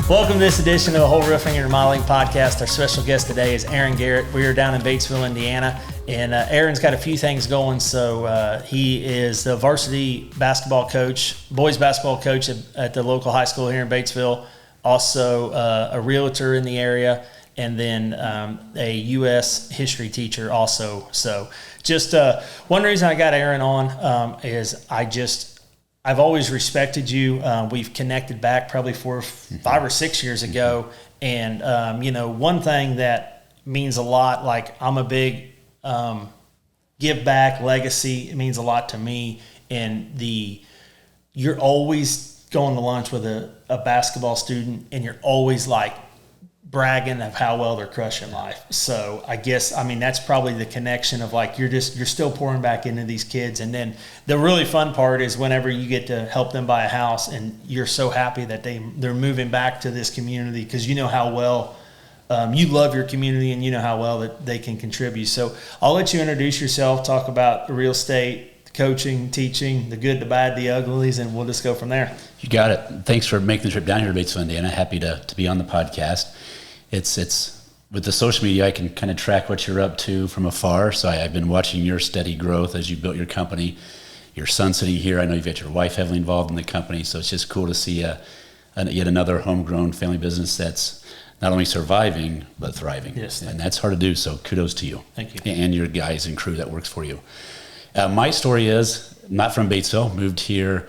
Welcome to this edition of the Hoel Roofing and Remodeling Podcast. Our special guest today is Aaron Garrett. We are down in Batesville, Indiana, and Aaron's got a few things going. So he is the varsity basketball coach, boys basketball coach at the local high school here in Batesville, also a realtor in the area, and then a U.S. history teacher also. So just one reason I got Aaron on is I've always respected you. We've connected back probably 5 or 6 years ago. And, one thing that means a lot, like I'm a big give back legacy. It means a lot to me. And you're always going to lunch with a basketball student, and you're always like bragging of how well they're crushing life. So that's probably the connection of like, you're still pouring back into these kids. And then the really fun part is whenever you get to help them buy a house and you're so happy that they're moving back to this community, because you know how well you love your community and you know how well that they can contribute. So I'll let you introduce yourself, talk about the real estate, coaching, teaching, the good, the bad, the uglies, and we'll just go from there. You got it. Thanks for making the trip down here to Batesville, Indiana. Happy to be on the podcast. It's with the social media, I can kind of track what you're up to from afar. So I've been watching your steady growth as you built your company. Your son sitting here. I know you've got your wife heavily involved in the company. So it's just cool to see yet another homegrown family business that's not only surviving, but thriving. Yes. And that's hard to do. So kudos to you. Thank you. And your guys and crew that works for you. My story is not from Batesville, moved here.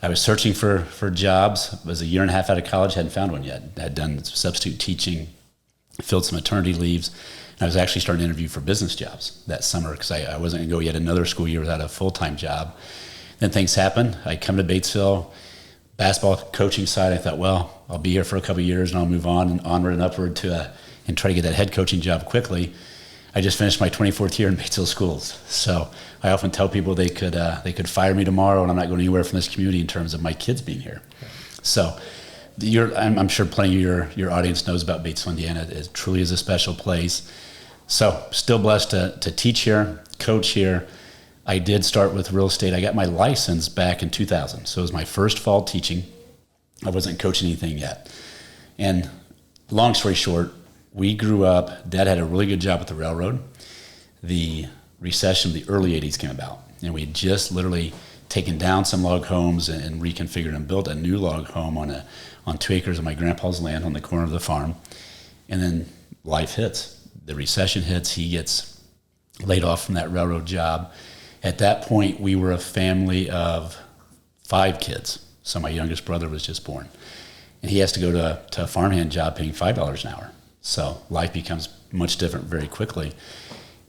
I was searching for jobs. I was a year and a half out of college, hadn't found one yet. I had done substitute teaching, filled some maternity leaves, and I was actually starting to interview for business jobs that summer because I wasn't going to go yet another school year without a full-time job. Then things happened. I come to Batesville, basketball coaching side. I thought, well, I'll be here for a couple of years and I'll move on and onward and upward and try to get that head coaching job quickly. I just finished my 24th year in Batesville schools. So I often tell people they could fire me tomorrow and I'm not going anywhere from this community in terms of my kids being here. So I'm sure plenty of your audience knows about Batesville, Indiana. It truly is a special place. So still blessed to teach here, coach here. I did start with real estate. I got my license back in 2000. So it was my first fall teaching. I wasn't coaching anything yet. And long story short, we grew up, Dad had a really good job at the railroad. The recession of the early 80s came about. And we had just literally taken down some log homes and reconfigured and built a new log home on 2 acres of my grandpa's land on the corner of the farm. And then life hits. The recession hits. He gets laid off from that railroad job. At that point, we were a family of 5 kids. So my youngest brother was just born. And he has to go to a farmhand job paying $5 an hour. So life becomes much different very quickly.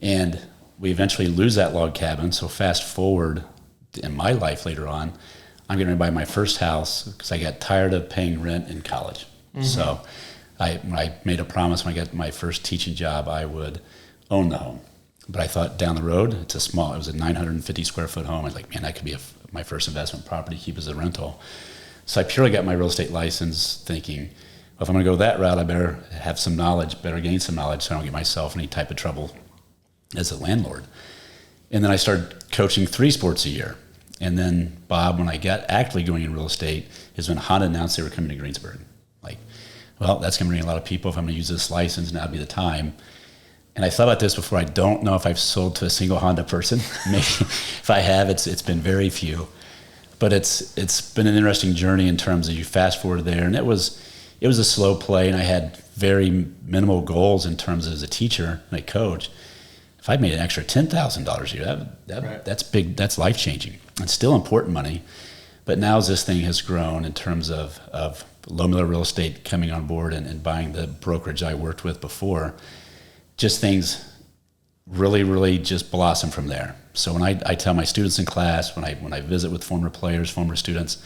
And we eventually lose that log cabin. So fast forward in my life later on, I'm going to buy my first house because I got tired of paying rent in college. Mm-hmm. So I made a promise when I got my first teaching job, I would own the home. But I thought down the road, it was a 950 square foot home. I was like, man, that could be my first investment property, keep as a rental. So I purely got my real estate license thinking, well, if I'm going to go that route, I better have some knowledge, better gain some knowledge so I don't get myself in any type of trouble as a landlord. And then I started coaching 3 sports a year. And then Bob, when I got actively going in real estate, is when Honda announced they were coming to Greensburg. Like, well, that's going to bring a lot of people. If I'm going to use this license, now would be the time. And I thought about this before. I don't know if I've sold to a single Honda person. Maybe if I have, it's been very few. But it's been an interesting journey in terms of you fast forward there. And it was a slow play, and I had very minimal goals in terms of as a teacher and a coach. If I made an extra $10,000 a year, right. That's big. That's life-changing. It's still important money, but now as this thing has grown in terms of Low Miller Real Estate coming on board and buying the brokerage I worked with before, just things really, really just blossom from there. So when I tell my students in class, when I visit with former players, former students,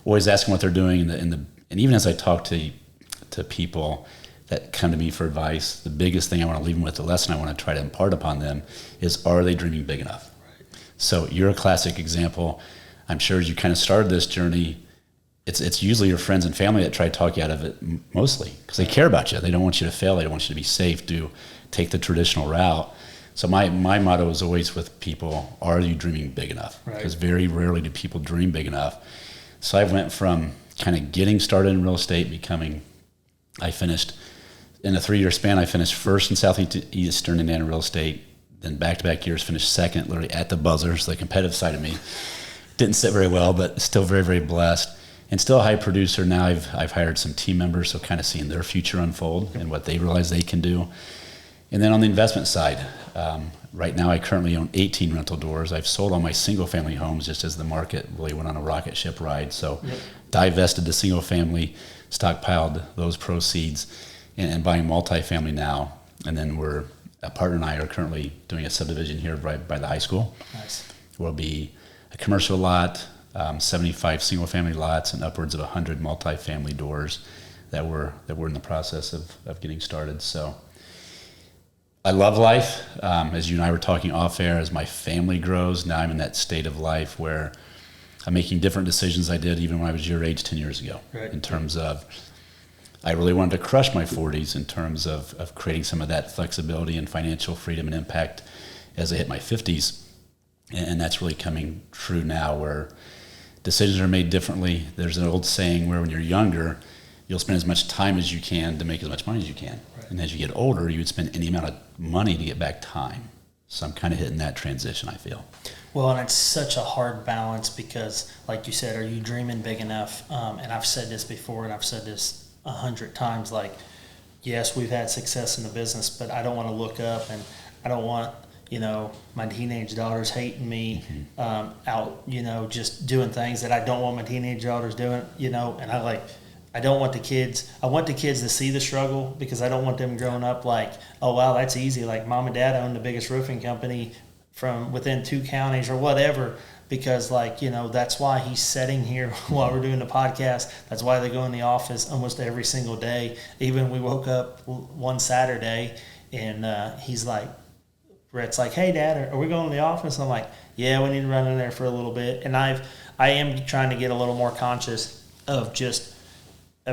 always ask them what they're doing, and even as I talk to people that come to me for advice, the biggest thing I want to leave them with, the lesson I want to try to impart upon them is, are they dreaming big enough? Right. So you're a classic example. I'm sure as you kind of started this journey, it's usually your friends and family that try to talk you out of it mostly because they care about you. They don't want you to fail. They don't want you to be safe, take the traditional route. So my motto is always with people, are you dreaming big enough? Right. Because very rarely do people dream big enough. So I went from kind of getting started in real estate, becoming I finished, in a 3-year span, I finished first in Southeastern Indiana real estate, then back-to-back years finished second, literally at the buzzer. So the competitive side of me didn't sit very well, but still very, very blessed. And still a high producer. Now I've hired some team members, so kind of seeing their future unfold and what they realize they can do. And then on the investment side, right now I currently own 18 rental doors. I've sold all my single-family homes just as the market really went on a rocket ship ride. So divested the single-family, stockpiled those proceeds, and buying multifamily now. And then a partner and I are currently doing a subdivision here by the high school. Nice. Will be a commercial lot, 75 single-family lots, and upwards of 100 multifamily doors that we're in the process of getting started. So I love life. As you and I were talking off air, as my family grows, now I'm in that state of life where I'm making different decisions I did even when I was your age 10 years ago. Right. In terms of, I really wanted to crush my 40s in terms of creating some of that flexibility and financial freedom and impact as I hit my 50s. And that's really coming true now, where decisions are made differently. There's an old saying where when you're younger, you'll spend as much time as you can to make as much money as you can. Right. And as you get older, you would spend any amount of money to get back time. So I'm kind of hitting that transition, I feel. Well, and it's such a hard balance because, like you said, are you dreaming big enough? And I've said this before, and I've said this 100 times, like, yes, we've had success in the business, but I don't want to look up, and I don't want, my teenage daughters hating me out, just doing things that I don't want my teenage daughters doing, and I don't want I want the kids to see the struggle, because I don't want them growing up like, oh, wow, that's easy. Like, mom and dad own the biggest roofing company from within 2 counties or whatever, because that's why he's sitting here while we're doing the podcast. That's why they go in the office almost every single day. Even we woke up one Saturday and he's like, Brett's like, hey, Dad, are we going to the office? And I'm like, yeah, we need to run in there for a little bit. And I am trying to get a little more conscious of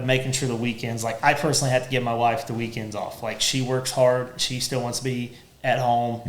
making sure the weekends, like, I personally have to give my wife the weekends off. Like, she works hard. She still wants to be at home,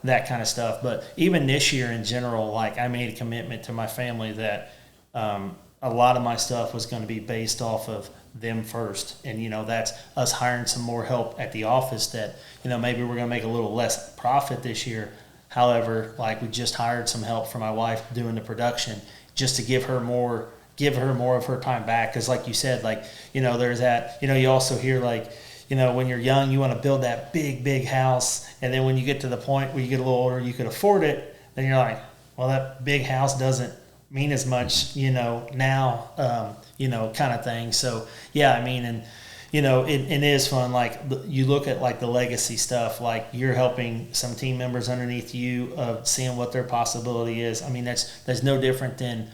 that kind of stuff. But even this year in general, like, I made a commitment to my family that a lot of my stuff was going to be based off of them first. And, that's us hiring some more help at the office that, maybe we're going to make a little less profit this year. However, like, we just hired some help for my wife doing the production just to give her more of her time back. Because like you said, like, there's that, you also hear, like, when you're young, you want to build that big house. And then when you get to the point where you get a little older, you could afford it. Then you're like, well, that big house doesn't mean as much, now, kind of thing. So, yeah, I mean, and, it is fun. Like, you look at, like, the legacy stuff, like, you're helping some team members underneath you of seeing what their possibility is. I mean, that's no different than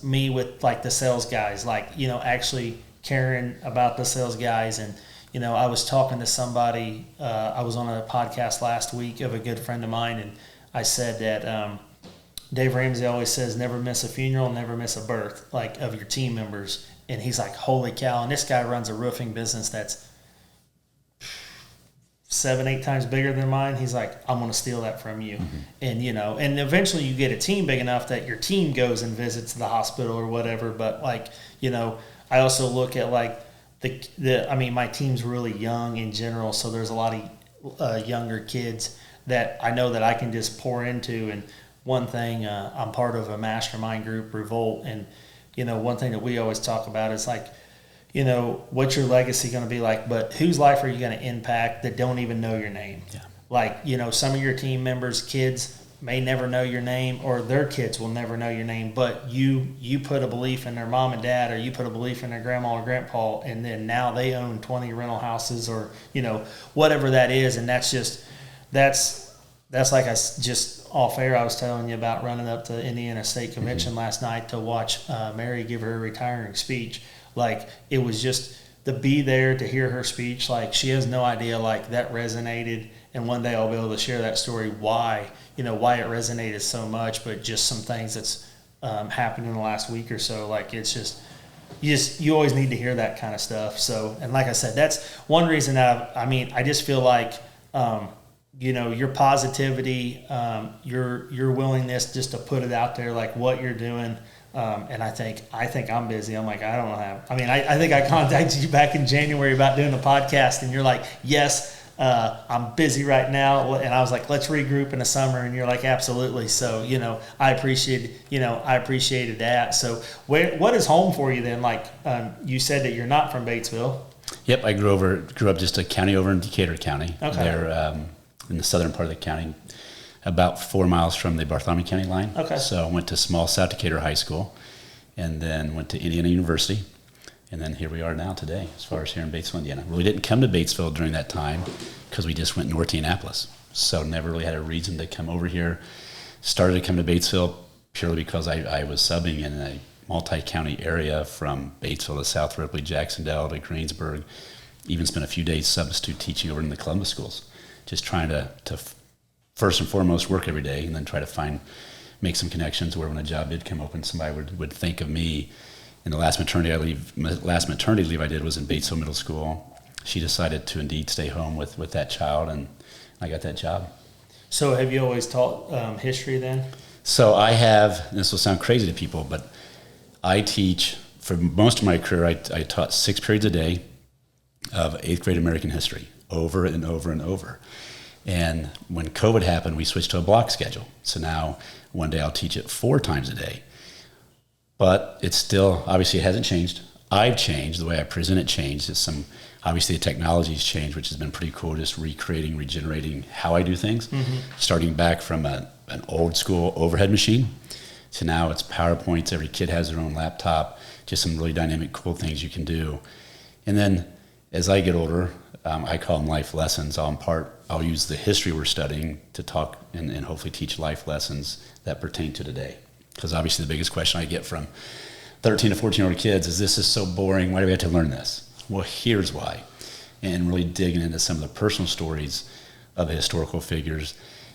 me with, like, the sales guys, like, actually caring about the sales guys. And, I was talking to somebody, I was on a podcast last week of a good friend of mine, and I said that Dave Ramsey always says, never miss a funeral, never miss a birth, like, of your team members. And he's like, holy cow. And this guy runs a roofing business that's 7-8 times bigger than mine. He's like, I'm going to steal that from you. Mm-hmm. And, and eventually you get a team big enough that your team goes and visits the hospital or whatever. But, like, I also look at, like, my team's really young in general. So there's a lot of younger kids that I know that I can just pour into. And one thing, I'm part of a mastermind group, Revolt. And, one thing that we always talk about is, like, what's your legacy going to be like, but whose life are you going to impact that don't even know your name? Yeah. Like, some of your team members' kids may never know your name, or their kids will never know your name, but you put a belief in their mom and dad, or you put a belief in their grandma or grandpa, and then now they own 20 rental houses, or, whatever that is. And that's like, I just off air, I was telling you about running up to Indiana State Convention last night to watch Mary give her retiring speech. Like, it was just to be there to hear her speech. Like, she has no idea, like, that resonated. And one day I'll be able to share that story, why it resonated so much, but just some things that's happened in the last week or so. Like, it's just, you always need to hear that kind of stuff. So, and like I said, that's one reason that I just feel like, your positivity, your willingness just to put it out there, like what you're doing, And I think I'm busy. I'm like, I don't have. I mean, I think I contacted you back in January about doing the podcast, and you're like, yes. I'm busy right now, and I was like, let's regroup in the summer, and you're like, absolutely. So, I appreciated that. So what is home for you then? Like, you said that you're not from Batesville. Yep, I grew up just a county over in Decatur County. Okay. There, in the southern part of the county, about 4 miles from the Bartholomew County line. Okay. So I went to small South Decatur High School, and then went to Indiana University. And then here we are now today, as far as here in Batesville, Indiana. Really didn't come to Batesville during that time because we just went north to Indianapolis. So never really had a reason to come over here. Started to come to Batesville purely because I was subbing in a multi-county area from Batesville to South Ripley, Jacksonville to Greensburg. Even spent a few days substitute teaching over in the Columbus schools. Just trying to first and foremost work every day, and then try to make some connections where when a job did come open, somebody would think of me. And the last maternity leave I did was in Batesville Middle School. She decided to indeed stay home with that child, and I got that job. So have you always taught history then? So I have, and this will sound crazy to people, but I teach, for most of my career, I taught 6 periods a day of 8th grade American history over and over and over. And when COVID happened, we switched to a block schedule. So now one day I'll teach it 4 times a day. But it's still, obviously it hasn't changed. I've changed, the way I present it changed. Obviously the technology's changed, which has been pretty cool, just recreating, regenerating how I do things. Mm-hmm. Starting back from an old school overhead machine to now it's PowerPoints, every kid has their own laptop, just some really dynamic, cool things you can do. And then as I get older, I call them life lessons. I'll use the history we're studying to talk and hopefully teach life lessons that pertain to today. Because obviously the biggest question I get from 13 to 14-year-old kids is, this is so boring, why do we have to learn this? Well, here's why. And really digging into some of the personal stories of the historical figures.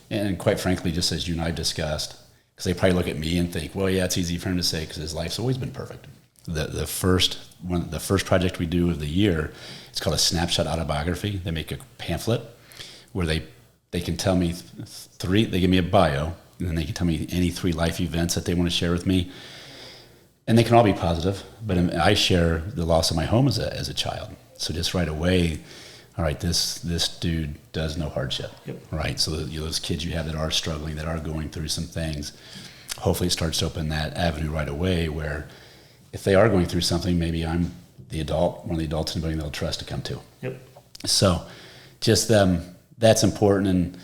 And quite frankly, just as you and I discussed, because they probably look at me and think, well, yeah, it's easy for him to say because his life's always been perfect. The first project we do of the year, it's called a snapshot autobiography. They make a pamphlet where they can tell me they give me a bio, and then they can tell me any 3 life events that they want to share with me. And they can all be positive, but I share the loss of my home as a child. So just right away, all right, this dude does no hardship, yep. Right? So those kids you have that are struggling, that are going through some things, hopefully it starts to open that avenue right away where if they are going through something, maybe I'm one of the adults anybody they'll trust to come to. Yep. So just that's important. And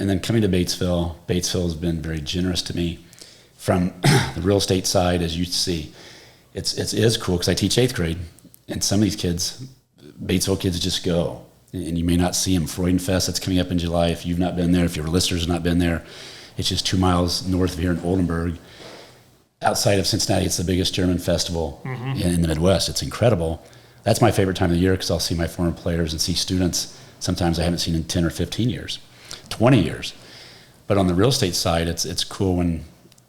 then coming to Batesville has been very generous to me. From the real estate side, as you see, it is cool because I teach 8th grade, and some of these kids, Batesville kids, just go. And you may not see them. Freudenfest, that's coming up in July. If you've not been there, if your listeners have not been there, it's just 2 miles north of here in Oldenburg. Outside of Cincinnati, it's the biggest German festival in the Midwest. It's incredible. That's my favorite time of the year because I'll see my former players and see students sometimes I haven't seen in 10 or 15 years, 20 years. But on the real estate side, it's cool when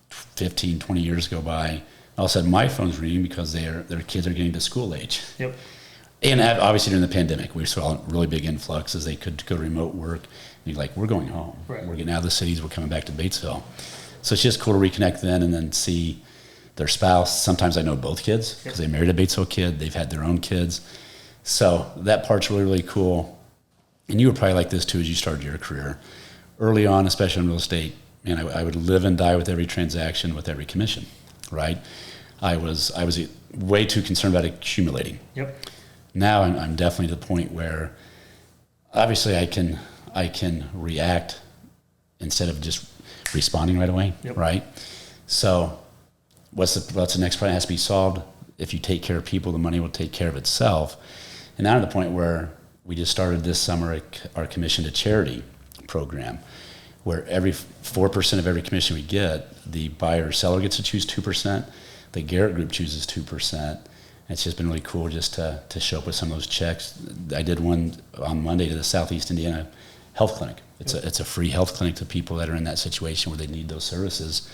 15, 20 years go by. All of a sudden, my phone's ringing because their kids are getting to school age. Yep. And obviously during the pandemic, we saw a really big influx as they could go to remote work. And you're like, we're going home. Right. We're getting out of the cities. We're coming back to Batesville. So it's just cool to reconnect then and then see their spouse. Sometimes I know both kids because they married a Batesville kid. They've had their own kids. So that part's really, really cool. And you were probably like this too as you started your career. Early on, especially in real estate, man, I would live and die with every transaction, with every commission, right? I was way too concerned about accumulating. Yep. Now I'm definitely to the point where obviously I can react instead of just responding right away, right? So what's the next problem that has to be solved? If you take care of people, the money will take care of itself. And now to the point where we just started this summer our commission to charity program, where every 4% of every commission we get, the buyer or seller gets to choose 2%, the Garrett group chooses 2%. It's just been really cool just to show up with some of those checks. I did one on Monday to the Southeast Indiana Health Clinic. It's a free health clinic to people that are in that situation where they need those services.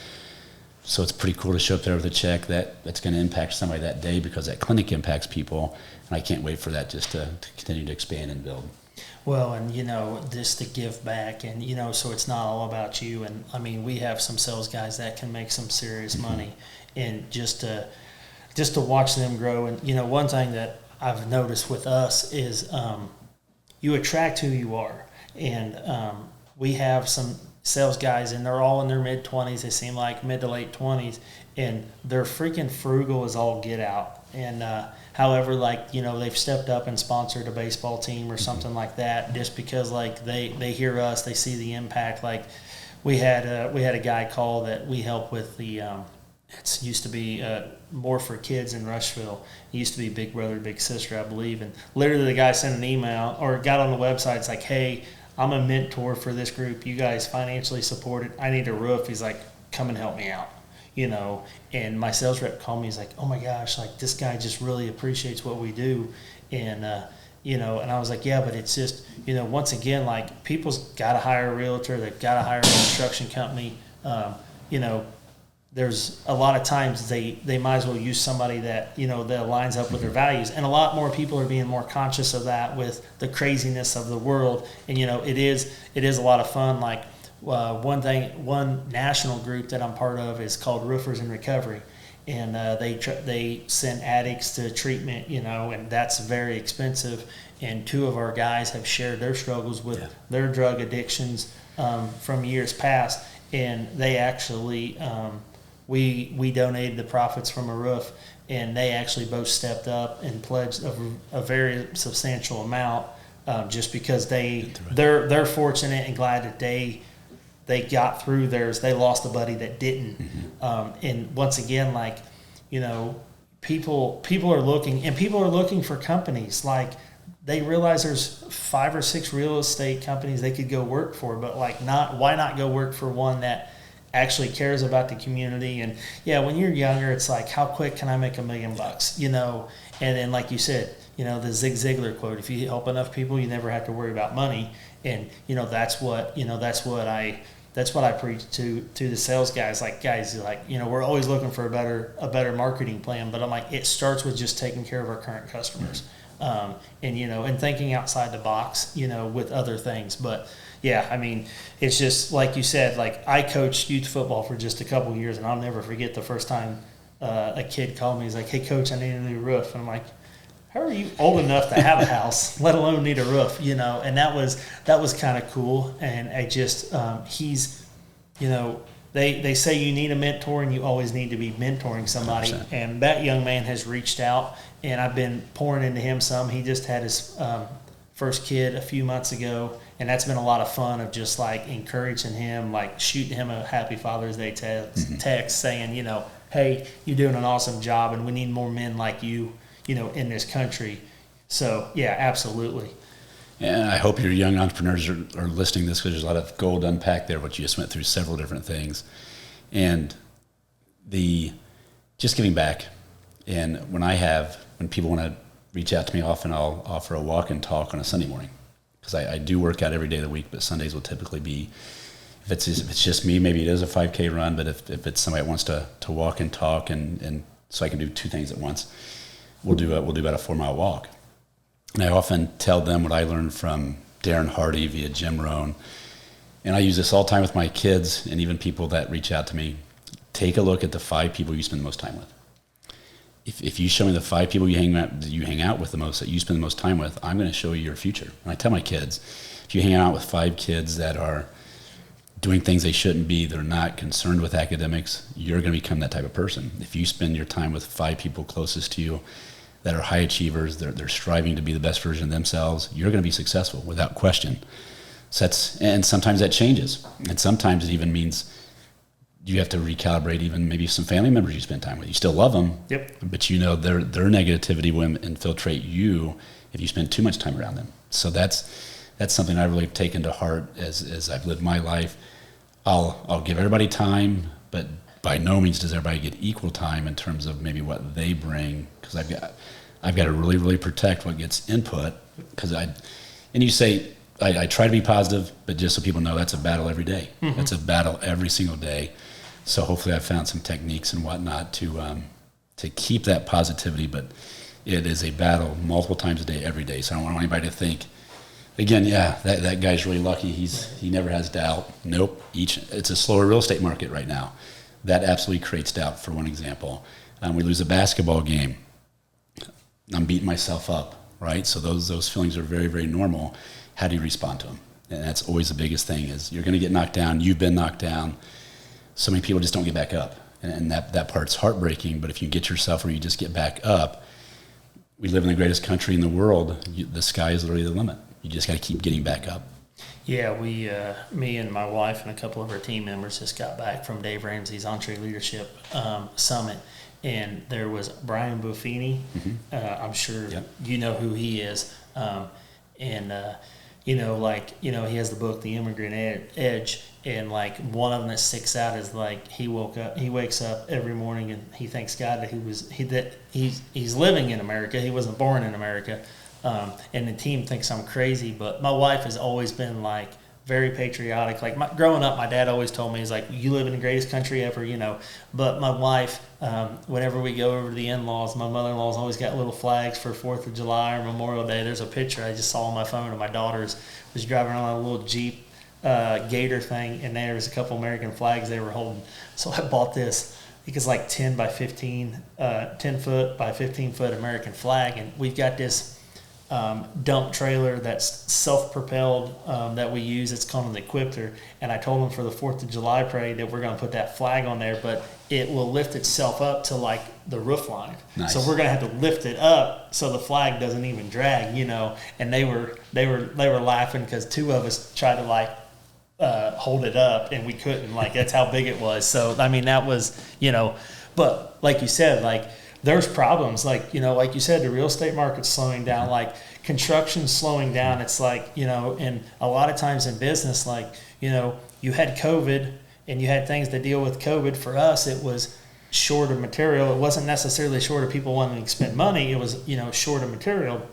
So it's pretty cool to show up there with a check that's going to impact somebody that day because that clinic impacts people. And I can't wait for that just to continue to expand and build. Well, and, just to give back and, so it's not all about you. And, I mean, we have some sales guys that can make some serious money. and just to watch them grow. And one thing that I've noticed with us is you attract who you are, and we have some sales guys, and they're all in their mid-20s. They seem like mid to late 20s, and they're freaking frugal as all get out. And however, they've stepped up and sponsored a baseball team or something like that, just because they hear us, they see the impact. Like we had a guy call that we help with the it used to be more for kids in Rushville. It used to be Big Brother, Big Sister, I believe. And literally the guy sent an email or got on the website. It's like, hey, I'm a mentor for this group. You guys financially support it. I need a roof. He's like, come and help me out. And my sales rep called me. He's like, oh my gosh, this guy just really appreciates what we do. And, and I was like, yeah, but it's just, once again, people's got to hire a realtor. They've got to hire a construction company. There's a lot of times they might as well use somebody that, that lines up with their values. And a lot more people are being more conscious of that with the craziness of the world. And, it is a lot of fun. One national group that I'm part of is called Roofers in Recovery. And they send addicts to treatment, and that's very expensive. And two of our guys have shared their struggles with their drug addictions from years past. And they actually... We donated the profits from a roof, and they actually both stepped up and pledged a very substantial amount, just because they're fortunate and glad that they got through theirs. They lost a buddy that didn't, and once again, people are looking for companies. They realize there's 5 or 6 real estate companies they could go work for, but why not go work for one that actually cares about the community? And when you're younger, it's like, how quick can I make $1 million? And then, like you said, the Zig Ziglar quote: if you help enough people, you never have to worry about money. And that's what I preach to the sales guys. We're always looking for a better marketing plan, but I'm like, it starts with just taking care of our current customers, and thinking outside the box, with other things. But it's just like you said. I coached youth football for just a couple of years, and I'll never forget the first time a kid called me. He's like, "Hey, coach, I need a new roof." And I'm like, "How are you old enough to have a house, let alone need a roof?" And that was kind of cool. And I just he's, they say you need a mentor, and you always need to be mentoring somebody. 100%. And that young man has reached out, and I've been pouring into him some. He just had his first kid a few months ago, and that's been a lot of fun of just encouraging him, shooting him a happy Father's Day text saying, hey, you're doing an awesome job, and we need more men like you, in this country. So absolutely. And I hope your young entrepreneurs are listening to this, because there's a lot of gold unpacked there, what you just went through, several different things. And just giving back. And when people want to reach out to me, often I'll offer a walk and talk on a Sunday morning, because I do work out every day of the week, but Sundays will typically be, if it's just me, maybe it is a 5K run, but if it's somebody that wants to walk and talk, and so I can do 2 things at once, we'll do about a 4-mile walk. And I often tell them what I learned from Darren Hardy via Jim Rohn, and I use this all the time with my kids and even people that reach out to me. Take a look at the 5 people you spend the most time with. If you show me the 5 people you hang out with the most, that you spend the most time with, I'm going to show you your future. And I tell my kids, if you hang out with 5 kids that are doing things they shouldn't be, they're not concerned with academics, you're going to become that type of person. If you spend your time with 5 people closest to you that are high achievers, they're striving to be the best version of themselves, you're going to be successful without question. And sometimes that changes. And sometimes it even means you have to recalibrate even maybe some family members you spend time with. You still love them, but their negativity will infiltrate you if you spend too much time around them. So that's something I really taken to heart as I've lived my life. I'll give everybody time, but by no means does everybody get equal time in terms of maybe what they bring, because I've got to really, really protect what gets input. And you say, I try to be positive, but just so people know, that's a battle every day. Mm-hmm. That's a battle every single day. So hopefully I've found some techniques and whatnot to keep that positivity, but it is a battle multiple times a day, every day. So I don't want anybody to think, again, that guy's really lucky. He never has doubt. Nope. It's a slower real estate market right now. that absolutely creates doubt, for one example. We lose a basketball game. I'm beating myself up, right? So those feelings are very, very normal. How do you respond to them? And that's always the biggest thing is you're going to get knocked down. You've been knocked down. So many people just don't get back up. And that part's heartbreaking. But if you get yourself where you just get back up, we live in the greatest country in the world. The sky is literally the limit. You just got to keep getting back up. Yeah, me and my wife and a couple of our team members just got back from Dave Ramsey's Entre Leadership Summit. And there was Brian Buffini. I'm sure you know who he is. He has the book, The Immigrant Edge. And like one of them that sticks out is like he wakes up every morning and he thanks God that he's living in America. He wasn't born in America. And the team thinks I'm crazy, but my wife has always been like very patriotic. Like growing up, my dad always told me, he's like, you live in the greatest country ever, But my wife, whenever we go over to the in-laws, my mother-in-law's always got little flags for 4th of July or Memorial Day. There's a picture I just saw on my phone of my daughter's was driving around on a little Jeep Gator thing, and there was a couple American flags they were holding. So I bought this. I think it's like 10 foot by 15 foot American flag, and we've got this dump trailer that's self-propelled that we use. It's called an Equipter, and I told them for the 4th of July parade that we're going to put that flag on there, but it will lift itself up to like the roof line. Nice. So we're going to have to lift it up so the flag doesn't even drag, And they were laughing because two of us tried to like hold it up and we couldn't. Like that's how big it was. So I mean that was but like you said, like there's problems, like you said, the real estate market's slowing down, like construction's slowing down. It's like and a lot of times in business, like you had COVID and you had things to deal with COVID. For us, it was short of material. It wasn't necessarily short of people wanting to spend money. It was short of material.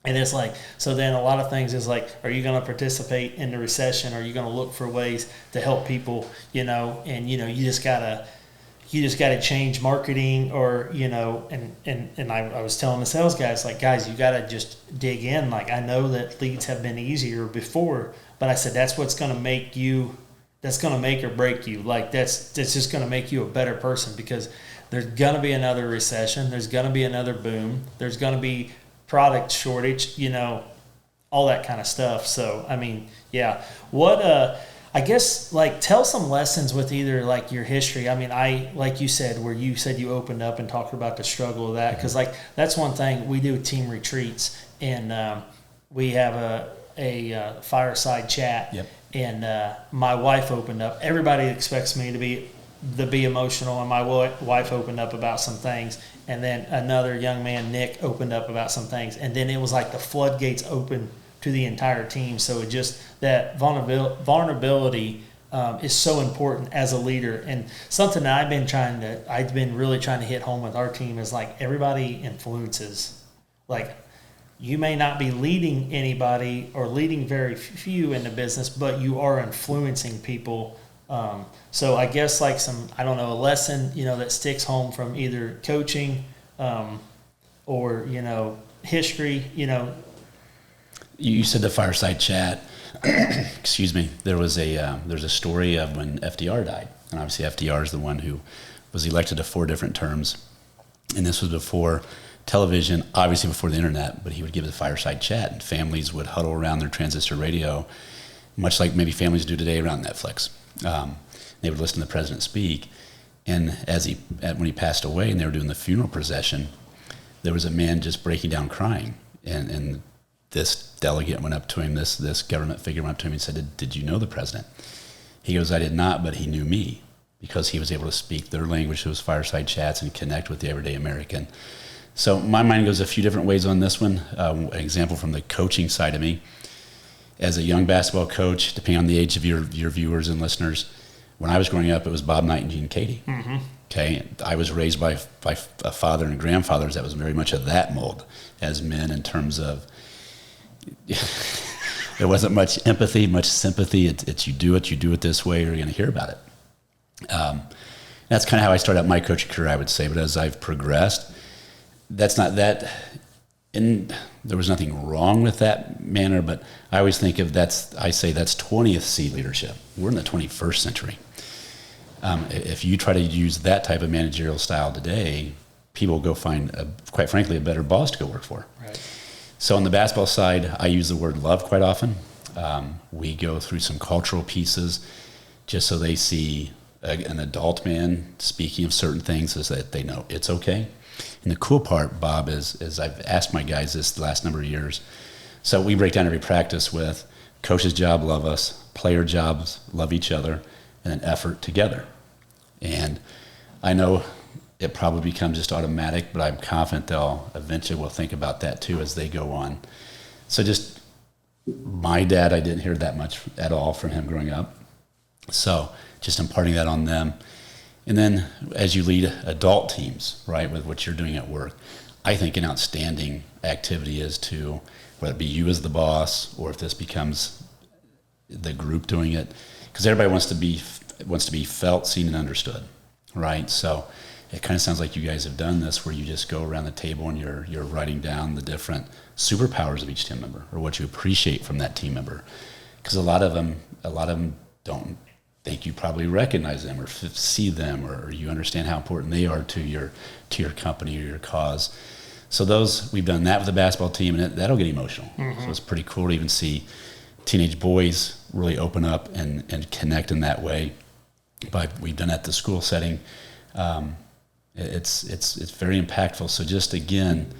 And it's like, so then a lot of things is like, are you going to participate in the recession? Are you going to look for ways to help people, and you just gotta change marketing, or and I was telling the sales guys, like, guys, you gotta just dig in. Like, I know that leads have been easier before, but I said that's what's going to make you, that's going to make or break you. Like that's just going to make you a better person, because there's going to be another recession, there's going to be another boom, there's going to be product shortage, all that kind of stuff. So I mean, yeah, what I guess, like, tell some lessons with either, like, your history. I mean, like you said, where you said you opened up and talked about the struggle of that, because, like, that's one thing. We do team retreats, and we have a fireside chat. Yep. And my wife opened up. Everybody expects me to be emotional, and my wife opened up about some things. And then another young man, Nick, opened up about some things. And then it was like the floodgates opened to the entire team. So it just, that vulnerability is so important as a leader. And something that I've been really trying to hit home with our team is, like, everybody influences. Like, you may not be leading anybody or leading very few in the business, but you are influencing people. So I guess, like, a lesson, that sticks home from either coaching or, history, You said the fireside chat. Excuse me. There's a story of when FDR died, and obviously FDR is the one who was elected to 4 different terms, and this was before television, obviously before the internet. But he would give the fireside chat, and families would huddle around their transistor radio, much like maybe families do today around Netflix. They would listen to the president speak, and when he passed away, and they were doing the funeral procession, there was a man just breaking down crying, and this delegate went up to him, this government figure went up to him and said, did you know the president? He goes, I did not, but he knew me, because he was able to speak their language to his fireside chats and connect with the everyday American. So my mind goes a few different ways on this one. An example from the coaching side of me. As a young basketball coach, depending on the age of your viewers and listeners, when I was growing up, it was Bob Knight and Gene Cady. Mm-hmm. Okay, I was raised by a father and grandfathers that was very much of that mold as men, in terms of there wasn't much empathy, much sympathy. It's you do it this way, or you're going to hear about it. That's kind of how I started out my coaching career, I would say. But as I've progressed, that's not that. And there was nothing wrong with that manner, but I always think of I say that's 20th C leadership. We're in the 21st century. If you try to use that type of managerial style today, people will go find, quite frankly, a better boss to go work for. Right. So on the basketball side, I use the word love quite often. We go through some cultural pieces just so they see an adult man speaking of certain things so that they know it's okay. And the cool part, Bob, is I've asked my guys this the last number of years. So we break down every practice with coach's job, love us, player jobs, love each other, and then effort together. And I know it probably becomes just automatic, but I'm confident they'll eventually will think about that too as they go on. So just my dad, I didn't hear that much at all from him growing up. So just imparting that on them. And then as you lead adult teams, right, with what you're doing at work, I think an outstanding activity is to, whether it be you as the boss or if this becomes the group doing it, because everybody wants to be felt, seen, and understood, right? So it kind of sounds like you guys have done this where you just go around the table and you're writing down the different superpowers of each team member or what you appreciate from that team member, because a lot of them don't think you probably recognize them or see them or you understand how important they are to your company or your cause. So we've done that with the basketball team, and that'll get emotional. Mm-hmm. So it's pretty cool to even see teenage boys really open up and connect in that way. But we've done that at the school setting. It's very impactful. So just again,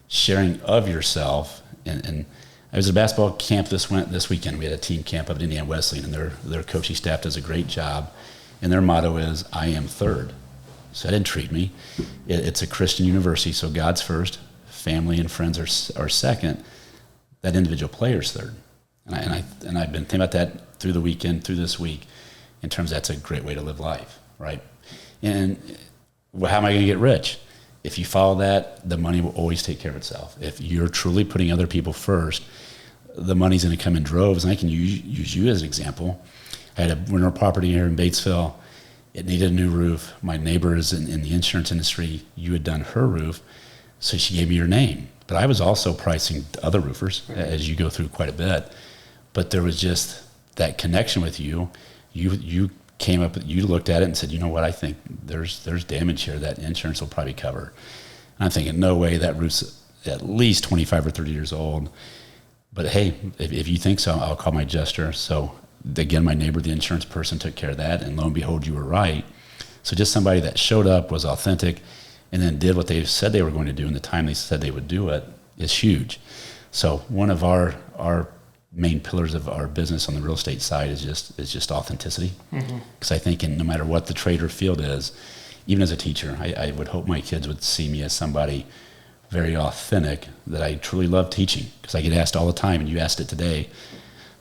sharing of yourself, and I was at a basketball camp this weekend. We had a team camp up at Indiana Wesleyan, and their coaching staff does a great job, and their motto is "I am third." So that intrigued me. It's a Christian university, so God's first, family and friends are second. That individual player's third, and I've been thinking about that through the weekend, through this week, in terms of that's a great way to live life, right? And how am I going to get rich? If you follow that, the money will always take care of itself. If you're truly putting other people first, the money's going to come in droves. And I can use you as an example. I had a rental property here in Batesville. It needed a new roof. My neighbor is in the insurance industry. You had done her roof, so she gave me your name. But I was also pricing other roofers, as you go through quite a bit. But there was just that connection with you. You came up, you looked at it and said, you know what, I think there's damage here that insurance will probably cover. And I'm thinking, no way, that roof's at least 25 or 30 years old. But hey, if you think so, I'll call my adjuster. So again, my neighbor, the insurance person, took care of that, and lo and behold, you were right. So just somebody that showed up, was authentic, and then did what they said they were going to do in the time they said they would do it is huge. So one of our main pillars of our business on the real estate side is just authenticity. Because I think no matter what the trade or field is, even as a teacher, I would hope my kids would see me as somebody very authentic, that I truly love teaching. Because I get asked all the time, and you asked it today,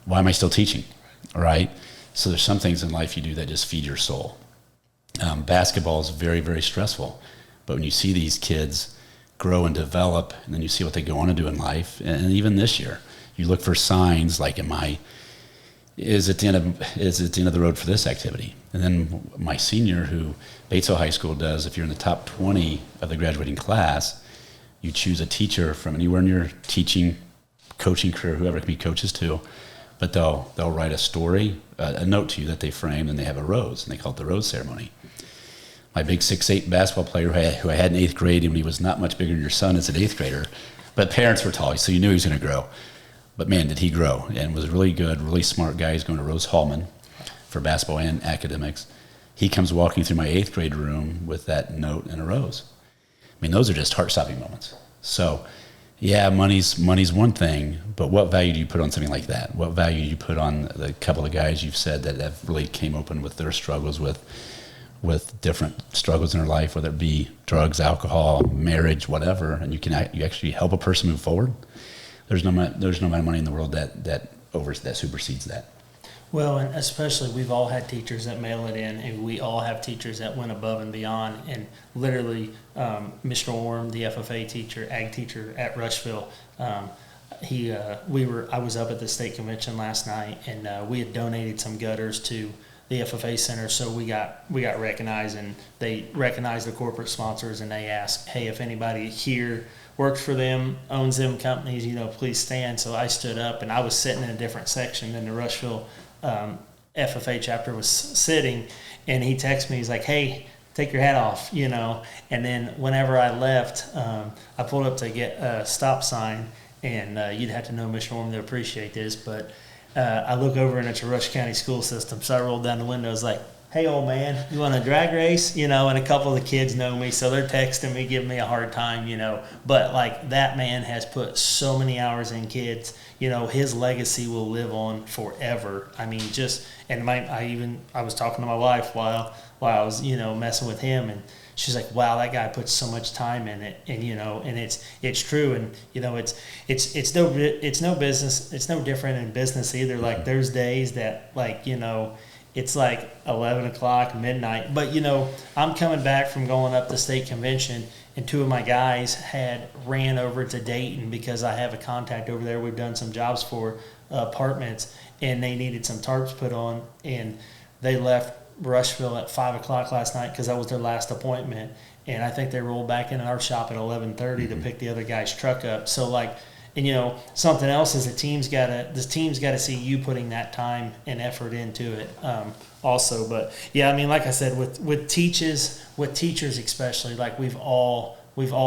why am I still teaching? All right. So there's some things in life you do that just feed your soul. Basketball is very, very stressful. But when you see these kids grow and develop, and then you see what they go on to do in life, and even this year, you look for signs like, is it the end of the road for this activity? And then my senior, who Batesville High School does, if you're in the top 20 of the graduating class, you choose a teacher from anywhere in your teaching, coaching career, whoever it can be coaches to, but they'll write a story, a note to you that they frame, and they have a rose, and they call it the rose ceremony. My big 6'8" basketball player who I had in 8th grade, and he was not much bigger than your son as an 8th grader, but parents were tall, so you knew he was going to grow. But man, did he grow, and was really good, really smart guy. He's going to Rose Hallman for basketball and academics. He comes walking through my 8th grade room with that note and a rose. I mean, those are just heart-stopping moments. So, yeah, money's one thing, but what value do you put on something like that? What value do you put on the couple of guys you've said that have really came open with their struggles with different struggles in their life, whether it be drugs, alcohol, marriage, whatever, and you actually help a person move forward? There's no amount of money in the world that supersedes that. Well, and especially we've all had teachers that mail it in, and we all have teachers that went above and beyond. And literally, Mr. Orm, the FFA teacher, ag teacher at Rushville, I was up at the state convention last night, and we had donated some gutters to the FFA center, so we got recognized, and they recognized the corporate sponsors, and they asked, hey, if anybody here works for them, owns them companies, please stand. So I stood up, and I was sitting in a different section than the Rushville FFA chapter was sitting, and he texted me. He's like, "Hey, take your hat off," And then whenever I left, I pulled up to get a stop sign, and you'd have to know Mr. Norman to appreciate this, but I look over and it's a Rush County school system. So I rolled down the window. I was like, "Hey, old man, you want a drag race?" And a couple of the kids know me, so they're texting me, giving me a hard time, But like that man has put so many hours in kids. His legacy will live on forever. I mean, I was talking to my wife while I was, messing with him, and she's like, "Wow, that guy puts so much time in it," and and it's true, and it's no business, it's no different in business either. Like there's days that it's like 11 o'clock, midnight, but I'm coming back from going up to state convention, and two of my guys had ran over to Dayton because I have a contact over there. We've done some jobs for apartments, and they needed some tarps put on, and they left Rushville at 5 o'clock last night because that was their last appointment, and I think they rolled back in our shop at 11:30 to pick the other guy's truck up. So something else is the team's got to see you putting that time and effort into it also. But yeah, I mean, like I said, with teachers especially, like we've all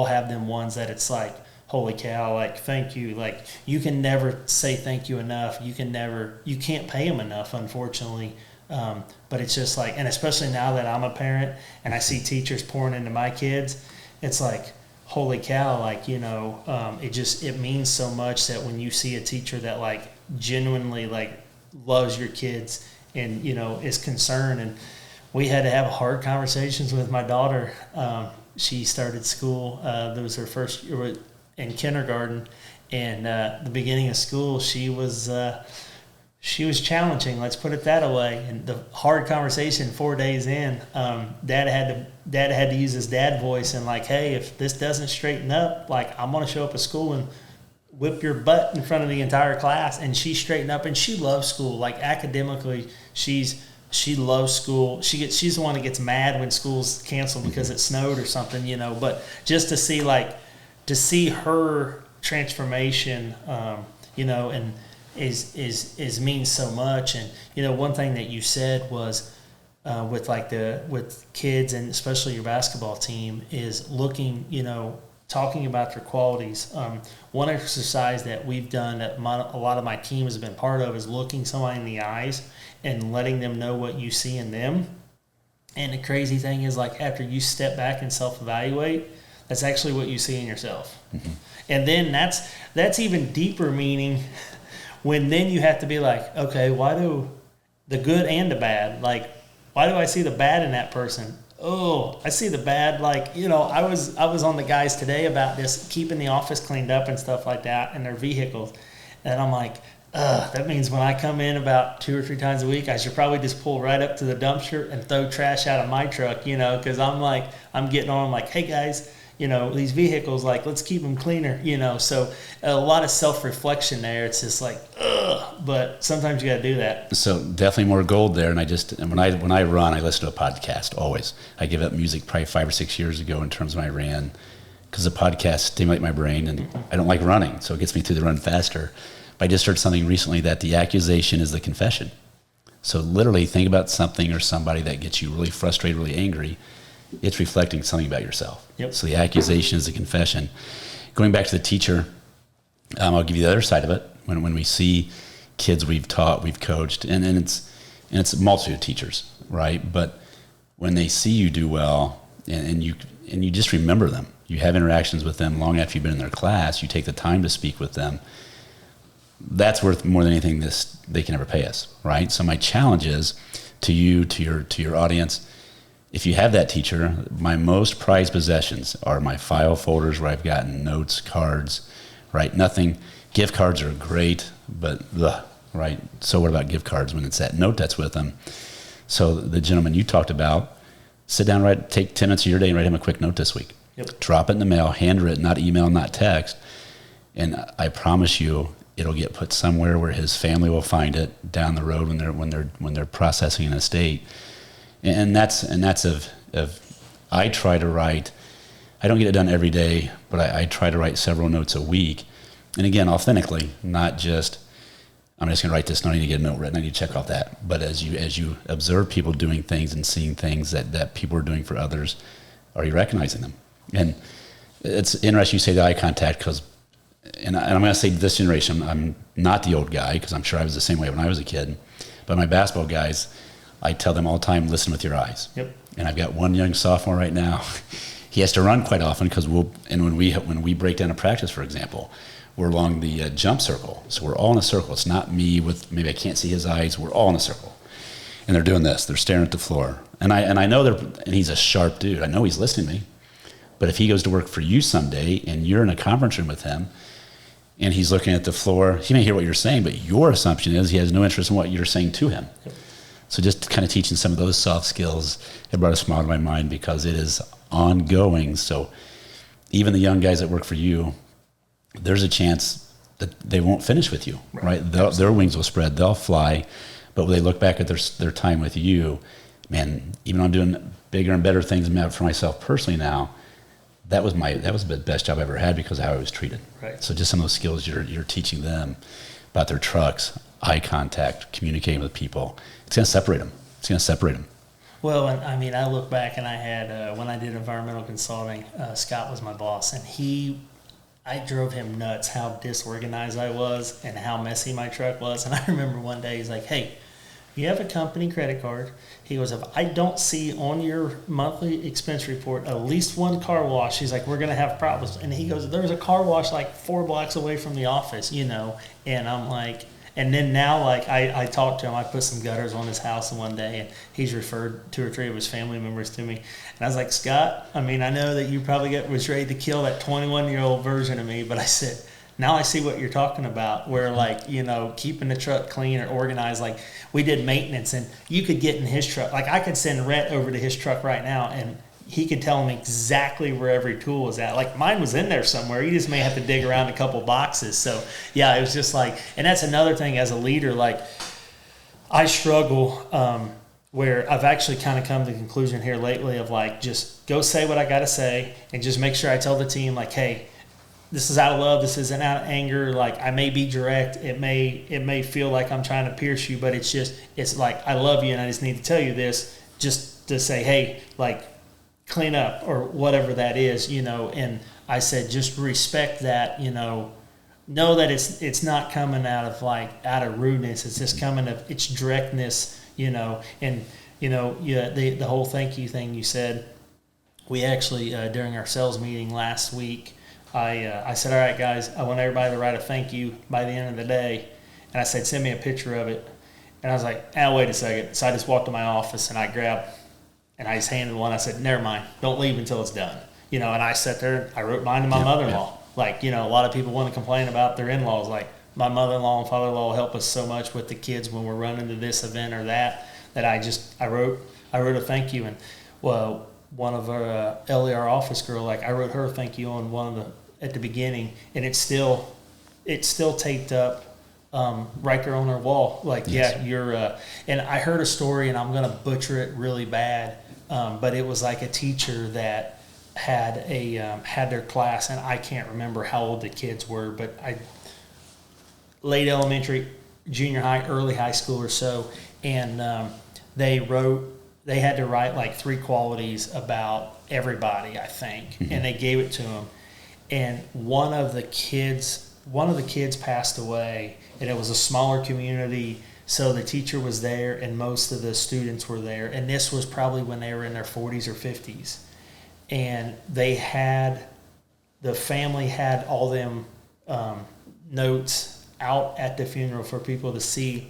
have them ones that it's like, holy cow, like thank you, like you can never say thank you enough. You can't pay them enough, unfortunately. But it's just like, and especially now that I'm a parent and I see teachers pouring into my kids, it's like, holy cow, like, it means so much that when you see a teacher that like genuinely like loves your kids and, is concerned. And we had to have hard conversations with my daughter. She started school. That was her first year in kindergarten, and the beginning of school, she was challenging, let's put it that way. And the hard conversation 4 days in, dad had to use his dad voice and like, "Hey, if this doesn't straighten up, like I'm going to show up at school and whip your butt in front of the entire class." And she straightened up, and she loves school. Like academically, she loves school. She's the one that gets mad when school's canceled because it snowed or something, But just to see her transformation, and is means so much. And one thing that you said was with kids and especially your basketball team is looking, talking about their qualities. One exercise that we've done that a lot of my team has been part of is looking somebody in the eyes and letting them know what you see in them. And the crazy thing is, like, after you step back and self-evaluate, that's actually what you see in yourself. Mm-hmm. And then that's even deeper meaning when then you have to be like, okay, why do the good and the bad, like, why do I see the bad in that person? Oh, I see the bad. Like, I was on the guys today about this, keeping the office cleaned up and stuff like that and their vehicles. And I'm like, that means when I come in about 2 or 3 times a week, I should probably just pull right up to the dumpster and throw trash out of my truck, because I'm getting on, like, hey guys, these vehicles, like, let's keep them cleaner, So a lot of self-reflection there. It's just like, but sometimes you got to do that. So definitely more gold there. And when I run, I listen to a podcast always. I gave up music probably 5 or 6 years ago in terms of when I ran, because the podcasts stimulate my brain, and I don't like running, so it gets me through the run faster. But I just heard something recently that the accusation is the confession. So literally think about something or somebody that gets you really frustrated, really angry. It's reflecting something about yourself. Yep. So the accusation is the confession. Going back to the teacher, I'll give you the other side of it. When we see kids we've taught, we've coached, and it's a multitude of teachers, right? But when they see you do well, and you just remember them, you have interactions with them long after you've been in their class, you take the time to speak with them, that's worth more than anything they can ever pay us, right? So my challenge is to you, to your audience, if you have that teacher, my most prized possessions are my file folders where I've gotten notes, cards, right? Nothing. Gift cards are great, but right? So what about gift cards when it's that note that's with them? So the gentleman you talked about, sit down, take 10 minutes of your day and write him a quick note this week. Yep. Drop it in the mail, handwritten, not email, not text, and I promise you, it'll get put somewhere where his family will find it down the road when they're processing an estate. And that's of I try to write. I don't get it done every day, but I try to write several notes a week. And again, authentically, not just I'm just going to write this. No, I need to get a note written. I need to check off that. But as you observe people doing things and seeing things that people are doing for others, are you recognizing them? And it's interesting you say the eye contact because, and I'm going to say this generation, I'm not the old guy because I'm sure I was the same way when I was a kid. But my basketball guys, I tell them all the time, listen with your eyes. Yep. And I've got one young sophomore right now. He has to run quite often because when we break down a practice, for example, we're along the jump circle. So we're all in a circle. It's not me with, maybe I can't see his eyes. We're all in a circle. And they're doing this. They're staring at the floor. And I know and he's a sharp dude. I know he's listening to me. But if he goes to work for you someday and you're in a conference room with him and he's looking at the floor, he may hear what you're saying, but your assumption is he has no interest in what you're saying to him. Yep. So just kind of teaching some of those soft skills, it brought a smile to my mind because it is ongoing. So even the young guys that work for you, there's a chance that they won't finish with you, right? Their wings will spread, they'll fly, but when they look back at their time with you, man, even though I'm doing bigger and better things for myself personally now, that was the best job I ever had because of how I was treated. Right. So just some of those skills you're teaching them about their trucks, eye contact, communicating with people, it's going to separate them. Well, and I mean, I look back and I had, when I did environmental consulting, Scott was my boss, and I drove him nuts how disorganized I was and how messy my truck was. And I remember one day he's like, hey, you have a company credit card. He goes, if I don't see on your monthly expense report at least one car wash, he's like, we're going to have problems. And he goes, there's a car wash like 4 blocks away from the office, And I'm like, and then now, like, I talked to him. I put some gutters on his house one day, and he's referred 2 or 3 of his family members to me. And I was like, Scott, I mean, I know that you probably was ready to kill that 21-year-old version of me, but I said, now I see what you're talking about, where, like, keeping the truck clean or organized. Like, we did maintenance, and you could get in his truck. Like, I could send Rhett over to his truck right now, and he could tell me exactly where every tool was at. Like, mine was in there somewhere. You just may have to dig around a couple boxes. So, yeah, it was just like, and that's another thing as a leader. Like, I struggle where I've actually kind of come to the conclusion here lately of, like, just go say what I got to say and just make sure I tell the team, like, hey, this is out of love. This isn't out of anger. Like, I may be direct. It may feel like I'm trying to pierce you, but it's like, I love you and I just need to tell you this just to say, hey, like, clean up or whatever that is, and I said, just respect that, know that it's not coming out of rudeness. It's just coming of its directness, and, the whole thank you thing you said, we actually, during our sales meeting last week, I said, all right, guys, I want everybody to write a thank you by the end of the day. And I said, send me a picture of it. And I was like, wait a second. So I just walked to my office and I grabbed, and I just handed one. I said, never mind. Don't leave until it's done. And I sat there, I wrote mine to my mother-in-law. Yeah. Like, a lot of people want to complain about their in-laws. Like, my mother-in-law and father-in-law help us so much with the kids when we're running to this event or that I wrote a thank you. And, well, one of our Ellie, our office girl, like, I wrote her a thank you on at the beginning, and it's still taped up right there on her wall. Like, yes. Yeah, you're, and I heard a story, and I'm going to butcher it really bad, but it was like a teacher that had had their class, and I can't remember how old the kids were, but late elementary, junior high, early high school or so, and they had to write like 3 qualities about everybody, I think, mm-hmm. and they gave it to them, and one of the kids passed away, and it was a smaller community, so the teacher was there and most of the students were there, and this was probably when they were in their 40s or 50s, and the family had all them notes out at the funeral for people to see.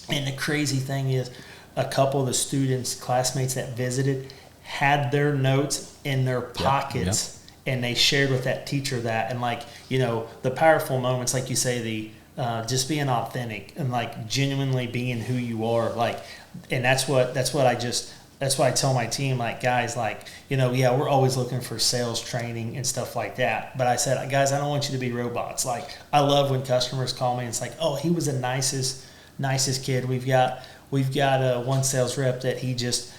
And the crazy thing is, a couple of the students, classmates that visited, had their notes in their pockets. Yep. And they shared with that teacher that, and like, the powerful moments, like you say, just being authentic and like genuinely being who you are, like, and that's why I tell my team, like, guys, like, we're always looking for sales training and stuff like that. But I said, guys, I don't want you to be robots. Like, I love when customers call me and it's like, oh, he was the nicest kid. We've got one sales rep that he just,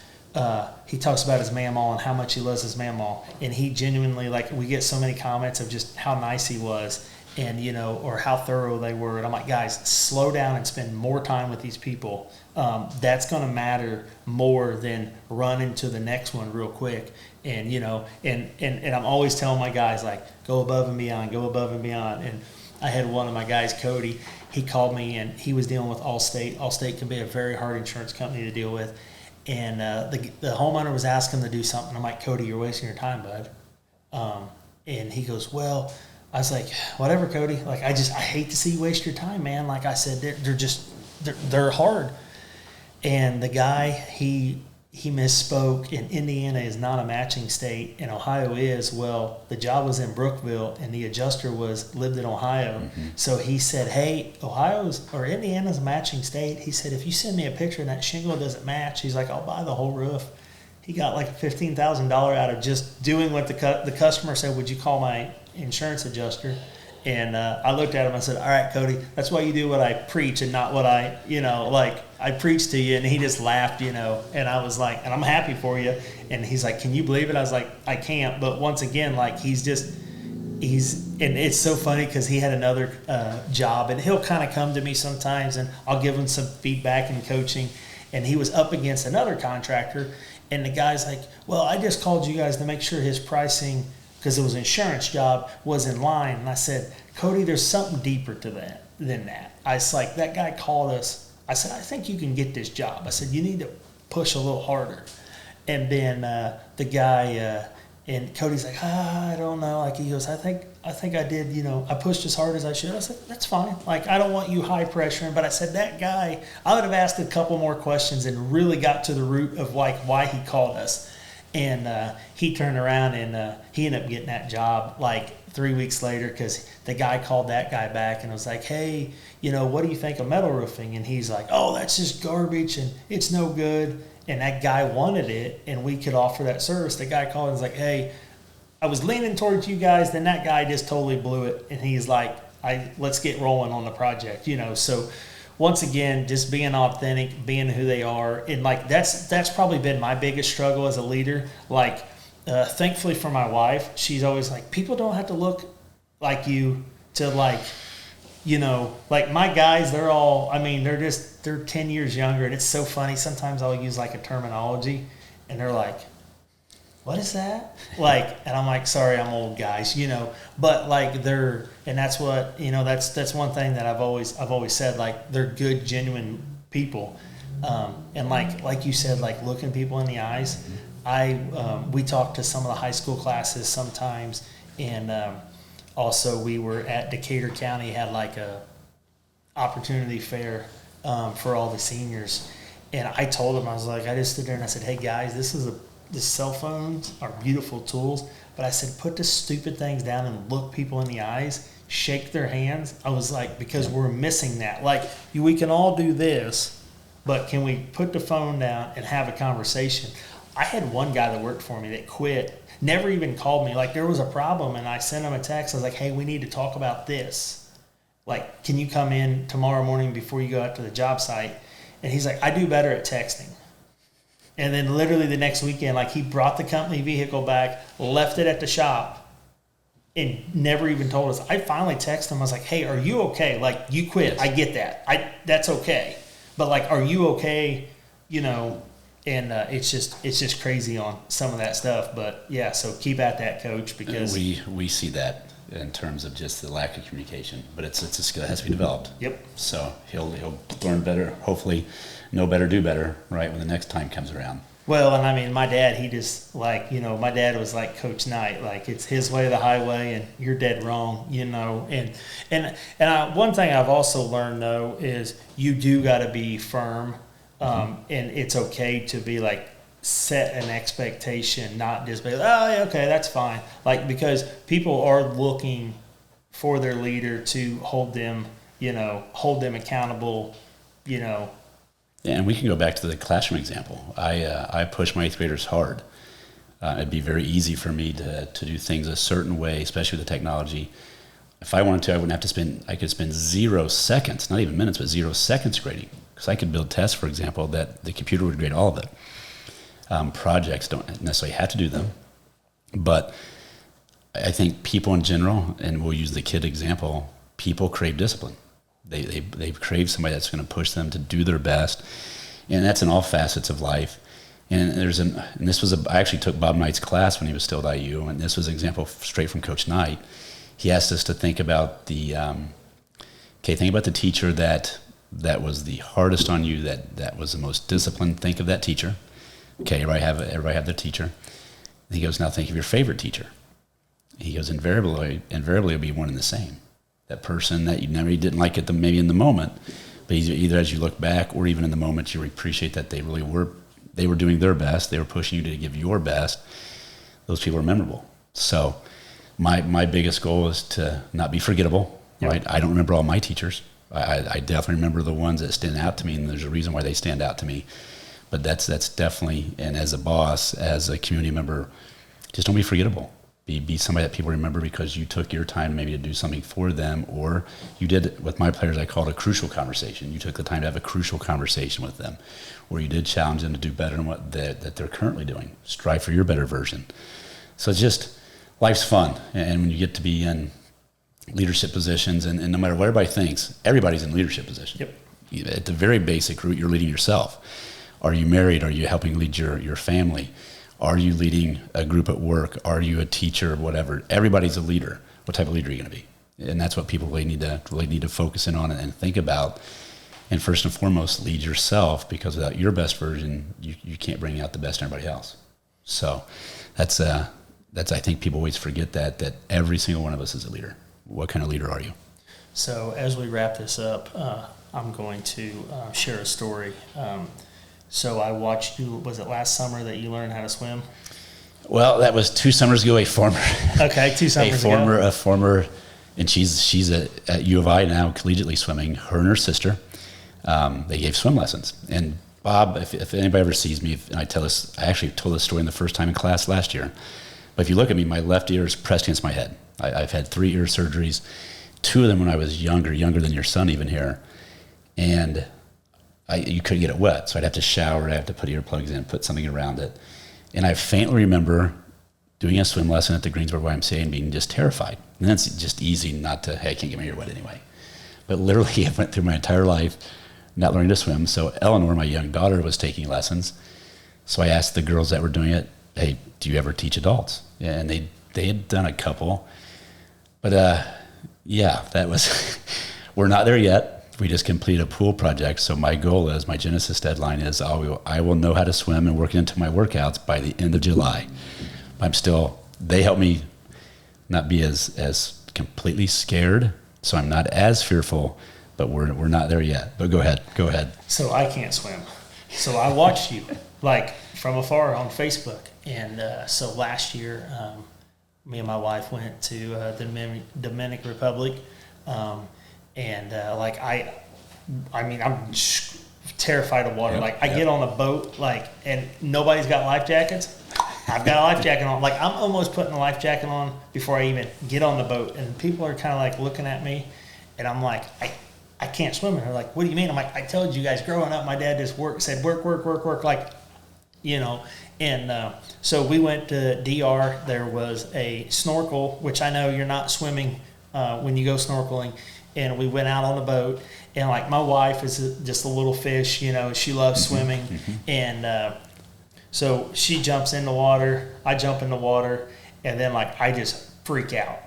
he talks about his mamaw and how much he loves his mamaw, and he genuinely, like, we get so many comments of just how nice he was, and or how thorough they were. And I'm like, guys, slow down and spend more time with these people. That's going to matter more than running to the next one real quick. And and I'm always telling my guys, like, go above and beyond, go above and beyond. And I had one of my guys, Cody. He called me, and he was dealing with Allstate. Allstate can be a very hard insurance company to deal with. And the homeowner was asking him to do something. I'm like, Cody, you're wasting your time, bud. And he goes, well, I was like, whatever, Cody. Like, I hate to see you waste your time, man. Like I said, they're hard. And the guy, he misspoke, and Indiana is not a matching state, and Ohio is. Well, the job was in Brookville, and the adjuster lived in Ohio. Mm-hmm. So he said, hey, Indiana's a matching state. He said, if you send me a picture and that shingle doesn't match, he's like, I'll buy the whole roof. He got like $15,000 out of just doing what the customer said, would you call my insurance adjuster? And I looked at him, I said, all right, Cody, that's why you do what I preach and not what I preach to you. And he just laughed, and I was like, and I'm happy for you. And he's like, can you believe it? I was like, I can't. But once again, like, and it's so funny because he had another job, and he'll kind of come to me sometimes, and I'll give him some feedback and coaching. And he was up against another contractor, and the guy's like, well, I just called you guys to make sure his pricing, because it was an insurance job, was in line. And I said, Cody, there's something deeper to that than that. I was like, that guy called us. I said, I think you can get this job. I said, you need to push a little harder. And then the guy, and Cody's like, I don't know. Like, he goes, I think I did, I pushed as hard as I should. I said, that's fine. Like, I don't want you high pressuring. But I said, that guy, I would have asked a couple more questions and really got to the root of, like, why he called us. And he turned around, and he ended up getting that job like 3 weeks later, because the guy called that guy back and was like, hey, what do you think of metal roofing? And he's like, oh, that's just garbage and it's no good. And that guy wanted it, and we could offer that service. The guy called and was like, hey, I was leaning towards you guys. Then that guy just totally blew it. And he's like, let's get rolling on the project, So once again, just being authentic, being who they are. And like, that's probably been my biggest struggle as a leader. Like, thankfully for my wife, she's always like, people don't have to look like you to, like, like my guys, they're 10 years younger. And it's so funny. Sometimes I'll use like a terminology, and they're like, what is that? Like, and I'm like, sorry, I'm old, guys, but like, and that's what, that's one thing that I've always said, like, they're good, genuine people. And like you said, like, looking people in the eyes. We talk to some of the high school classes sometimes, and also we were at Decatur County, had like a opportunity fair for all the seniors, and I told them, I was like, I just stood there and I said, hey guys, the cell phones are beautiful tools, but I said, put the stupid things down and look people in the eyes, shake their hands. I was like, because we're missing that. Like, we can all do this, but can we put the phone down and have a conversation? I had one guy that worked for me that quit, never even called me. Like, there was a problem, and I sent him a text. I was like, hey, we need to talk about this. Like, can you come in tomorrow morning before you go out to the job site? And he's like, I do better at texting. And then literally the next weekend, like, he brought the company vehicle back, left it at the shop, and never even told us. I finally texted him. I was like, hey, are you okay? Like, you quit. Yes. I get that. That's okay. But, like, are you okay? And it's just crazy on some of that stuff. But, yeah, so keep at that, Coach, because we see that in terms of just the lack of communication. But it's a skill that has to be developed. Yep. So he'll learn better, hopefully know better, do better, right, when the next time comes around. Well, and I mean, my dad, he just, like, my dad was like Coach Knight. Like, it's his way or the highway, and you're dead wrong, And one thing I've also learned, though, is you do got to be firm, and it's okay to be, like, set an expectation, not just be like, oh, okay, that's fine. Like, because people are looking for their leader to hold them accountable, Yeah, and we can go back to the classroom example. I push my 8th graders hard. It'd be very easy for me to do things a certain way, especially with the technology. If I wanted to, I could spend 0 seconds, not even minutes, but 0 seconds grading. Because I could build tests, for example, that the computer would grade all of it. Projects don't necessarily have to do them. But I think people in general, and we'll use the kid example, people crave discipline. They crave somebody that's going to push them to do their best, and that's in all facets of life. And I actually took Bob Knight's class when he was still at IU, and this was an example straight from Coach Knight. He asked us to think about think about the teacher that was the hardest on you, that was the most disciplined. Think of that teacher. Okay, everybody have their teacher. And he goes, now think of your favorite teacher. He goes, invariably it'll be one and the same. That person that you didn't like maybe in the moment, but either as you look back or even in the moment, you appreciate that they were doing their best. They were pushing you to give your best. Those people are memorable. So my biggest goal is to not be forgettable, right? I don't remember all my teachers. I definitely remember the ones that stand out to me, and there's a reason why they stand out to me. But that's definitely, and as a boss, as a community member, just don't be forgettable. Be somebody that people remember because you took your time maybe to do something for them, or you did, with my players, I call it a crucial conversation. You took the time to have a crucial conversation with them, or you did challenge them to do better than what that they're currently doing. Strive for your better version. So it's just, life's fun. And when you get to be in leadership positions, and no matter what everybody thinks, everybody's in leadership position. Yep. At the very basic root, you're leading yourself. Are you married? Are you helping lead your family? Are you leading a group at work? Are you a teacher? Whatever. Everybody's a leader. What type of leader are you going to be? And that's what people really need to focus in on and think about. And first and foremost, lead yourself, because without your best version, you can't bring out the best in everybody else. So that's I think people always forget that every single one of us is a leader. What kind of leader are you? So as we wrap this up, I'm going to share a story. So I watched you, was it last summer that you learned how to swim? Well, that was 2 summers ago. 2 summers ago. A former, and she's at U of I now, collegiately swimming. Her and her sister, they gave swim lessons. And Bob, if anybody ever sees me, and I actually told this story in the first time in class last year. But if you look at me, my left ear is pressed against my head. I've had 3 ear surgeries, 2 of them when I was younger than your son even here. And you couldn't get it wet, so I'd have to shower, I'd have to put earplugs in, put something around it. And I faintly remember doing a swim lesson at the Greensboro YMCA and being just terrified. And then it's just easy not to, hey, I can't get my ear wet anyway. But literally, I went through my entire life not learning to swim. So Eleanor, my young daughter, was taking lessons. So I asked the girls that were doing it, hey, do you ever teach adults? And they had done a couple. But yeah, that was, we're not there yet. We just completed a pool project. So my goal is, my Genesis deadline is I will know how to swim and work into my workouts by the end of July. They help me not be as completely scared. So I'm not as fearful, but we're not there yet. But go ahead. So I can't swim. So I watched you like from afar on Facebook. And so last year, me and my wife went to the Dominican Republic. I'm terrified of water. I get on a boat, and nobody's got life jackets. I've got a life jacket on. I'm almost putting a life jacket on before I even get on the boat. And people are kind of looking at me, and I'm like, I can't swim. And they're like, what do you mean? I'm like, I told you guys growing up, my dad just said work. And so we went to DR. There was a snorkel, which I know you're not swimming when you go snorkeling. And we went out on the boat, and my wife is just a little fish, she loves swimming. And so she jumps in the water, I jump in the water, and then I just freak out.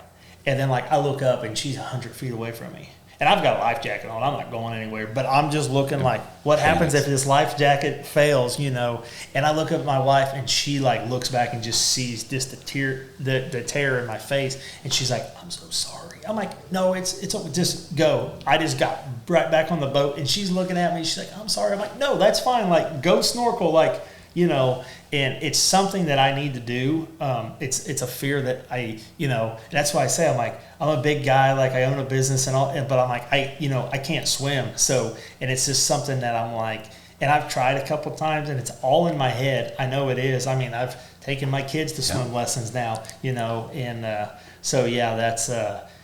And then I look up, and she's 100 feet away from me. And I've got a life jacket on. I'm not going anywhere. But I'm just looking what happens if this life jacket fails, And I look up at my wife, and she looks back and just sees just the terror in my face. And she's like, I'm so sorry. I'm like, no, it's just go. I just got right back on the boat, and she's looking at me. She's like, I'm sorry. I'm like, no, that's fine. Go snorkel, and it's something that I need to do. It's a fear that that's why I say I'm a big guy, I own a business and all, but I'm I can't swim. So, and it's just something that I'm and I've tried a couple times, and it's all in my head. I know it is. I've taken my kids to swim lessons now, and so yeah, that's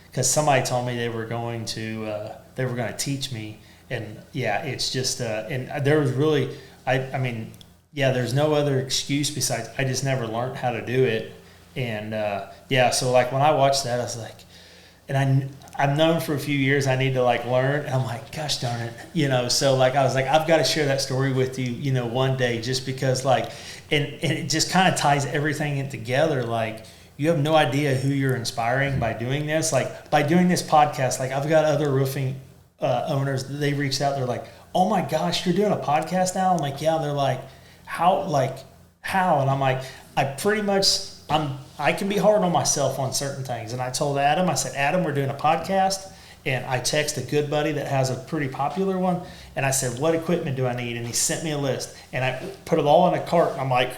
because somebody told me they were going to teach me, and yeah, it's just and there was really there's no other excuse besides I just never learned how to do it. And so like when I watched that, I was like, and I've known for a few years I need to like learn, and I'm like, gosh darn it, so like I was like, I've got to share that story with you, one day, just because like, and it just kind of ties everything in together. Like, you have no idea who you're inspiring by doing this. Like, by doing this podcast, like I've got other roofing owners, they reached out, they're like, oh my gosh, you're doing a podcast now? I'm like, yeah. They're like, how? And I'm like, I can be hard on myself on certain things. And I told Adam, I said, Adam, we're doing a podcast. And I text a good buddy that has a pretty popular one. And I said, what equipment do I need? And he sent me a list. And I put it all in a cart. And I'm like,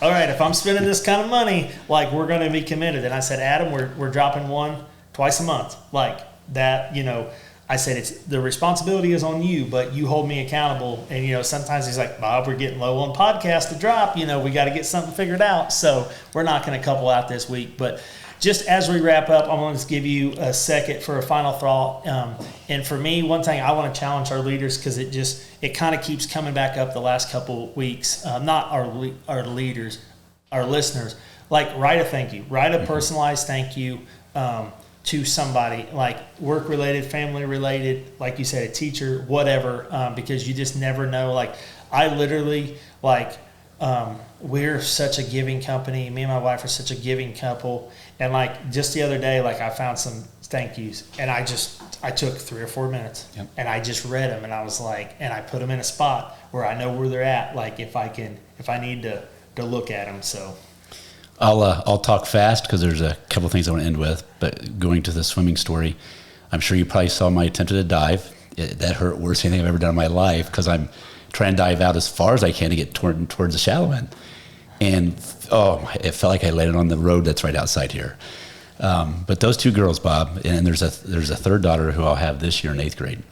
all right, if I'm spending this kind of money, like, we're going to be committed. And I said, Adam, we're dropping one twice a month. Like that, I said, the responsibility is on you, but you hold me accountable. And, sometimes he's like, Bob, we're getting low on podcasts to drop. We got to get something figured out. So we're not going to couple out this week. But just as we wrap up, I'm going to give you a second for a final thought. And for me, one thing I want to challenge our leaders, because it kind of keeps coming back up the last couple weeks. Not our leaders, our listeners. Like, write a thank you. Write a personalized thank you. To somebody, like work-related, family-related, like you said, a teacher, whatever, because you just never know. Like, I literally, we're such a giving company. Me and my wife are such a giving couple. And, like, just the other day, like, I found some thank yous, and I took 3 or 4 minutes, and I just read them, and I was like, and I put them in a spot where I know where they're at, like, if I need to look at them, so... I'll talk fast because there's a couple things I want to end with. But going to the swimming story, I'm sure you probably saw my attempt at a dive. That hurt worse than anything I've ever done in my life, because I'm trying to dive out as far as I can to get towards the shallow end. And it felt like I landed on the road that's right outside here. But those 2 girls, Bob, and there's a third daughter who I'll have this year in 8th grade.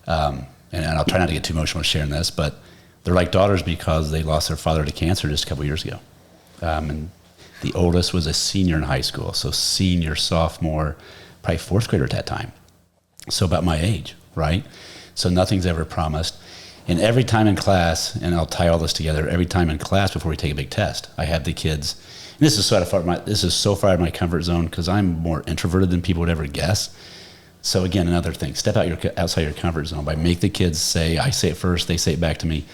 And I'll try not to get too emotional sharing this, but they're like daughters because they lost their father to cancer just a couple years ago. And the oldest was a senior in high school, so senior, sophomore, probably 4th grader at that time. So about my age, right? So nothing's ever promised. And every time in class, and I'll tie all this together, every time in class before we take a big test, I have the kids, and this is so far out of my comfort zone because I'm more introverted than people would ever guess. So again, another thing, step outside your comfort zone by make the kids say, I say it first, they say it back to me.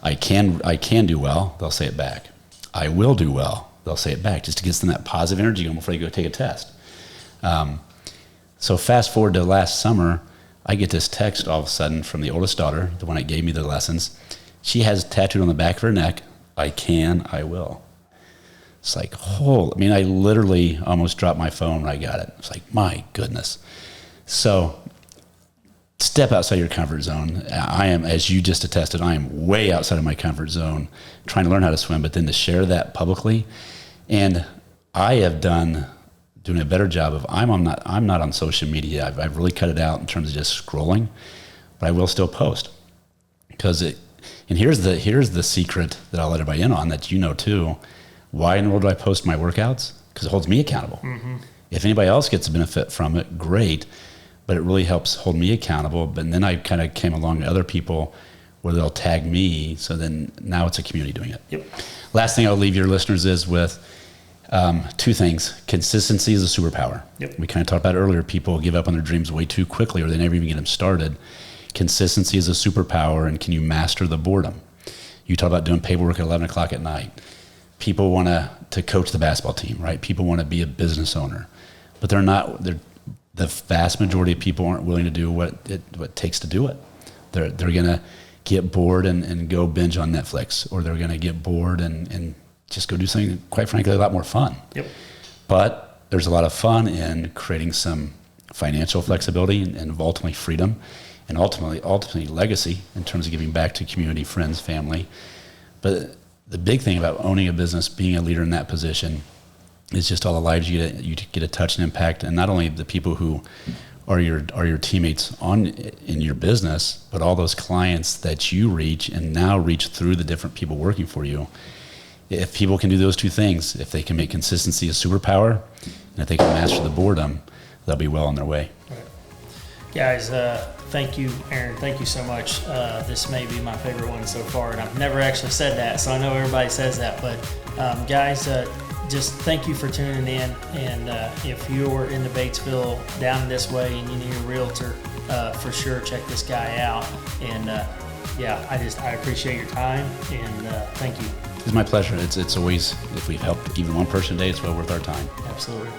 I can do well, they'll say it back. I will do well, they'll say it back, just to get them that positive energy going before they go take a test. So fast forward to last summer, I get this text all of a sudden from the oldest daughter, the one that gave me the lessons. She has tattooed on the back of her neck, I can, I will. It's like, I literally almost dropped my phone when I got it. It's like, my goodness. So step outside your comfort zone. I am, as you just attested, I am way outside of my comfort zone trying to learn how to swim, but then to share that publicly. And I have doing a better job of, I'm not on social media. I've really cut it out in terms of just scrolling, but I will still post. And here's the secret that I'll let everybody in on that too. Why in the world do I post my workouts? Because it holds me accountable. Mm-hmm. If anybody else gets a benefit from it, great. But it really helps hold me accountable. But then I kind of came along to other people where they'll tag me. So then now it's a community doing it. Yep. Last thing I'll leave your listeners is with 2 things. Consistency is a superpower. Yep. We kind of talked about it earlier. People give up on their dreams way too quickly, or they never even get them started. Consistency is a superpower, and can you master the boredom? You talk about doing paperwork at 11 o'clock at night. People want to coach the basketball team, right? People want to be a business owner, but the vast majority of people aren't willing to do what it takes to do it. They're going to get bored and go binge on Netflix, or they're going to get bored and just go do something, quite frankly, a lot more fun. Yep. But there's a lot of fun in creating some financial flexibility and ultimately freedom, and ultimately legacy in terms of giving back to community, friends, family. But the big thing about owning a business, being a leader in that position, is just all the lives you get to touch and impact, and not only the people who are your teammates in your business, but all those clients that you reach and now reach through the different people working for you. If people can do those 2 things, if they can make consistency a superpower, and if they can master the boredom, they'll be well on their way. Right. Guys, thank you, Aaron. Thank you so much. This may be my favorite one so far, and I've never actually said that, so I know everybody says that. But guys, just thank you for tuning in. And if you're in the Batesville down this way and you need a realtor, for sure check this guy out. And I appreciate your time, and thank you. It's my pleasure. It's always, if we've helped even one person today, it's well worth our time. Absolutely.